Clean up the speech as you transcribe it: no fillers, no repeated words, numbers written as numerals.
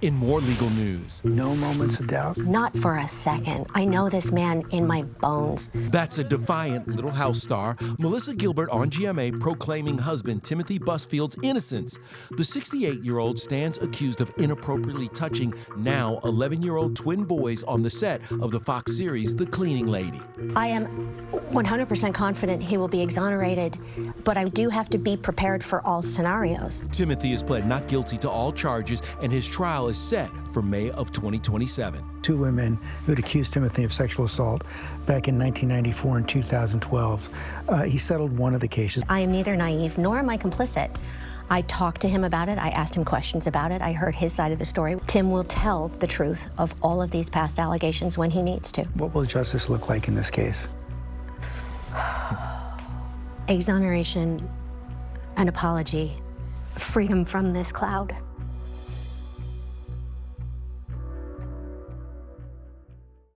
In more legal news, No moments of doubt. Not for a second. I know this man in my bones. that's a defiant Little House star, Melissa Gilbert on GMA proclaiming husband Timothy Busfield's innocence. The 68-year-old stands accused of inappropriately touching now 11-year-old twin boys on the set of the Fox series The Cleaning Lady. I am 100% confident he will be exonerated, but I do have to be prepared for all scenarios. Timothy has pled not guilty to all charges, and his trial is set for May of 2027. Two women who had accused Timothy of sexual assault back in 1994 and 2012. He settled one of the cases. I am neither naive nor am I complicit. I talked to him about it. I asked him questions about it. I heard his side of the story. Tim will tell the truth of all of these past allegations when he needs to. What will justice look like in this case? Exoneration, an apology, freedom from this cloud.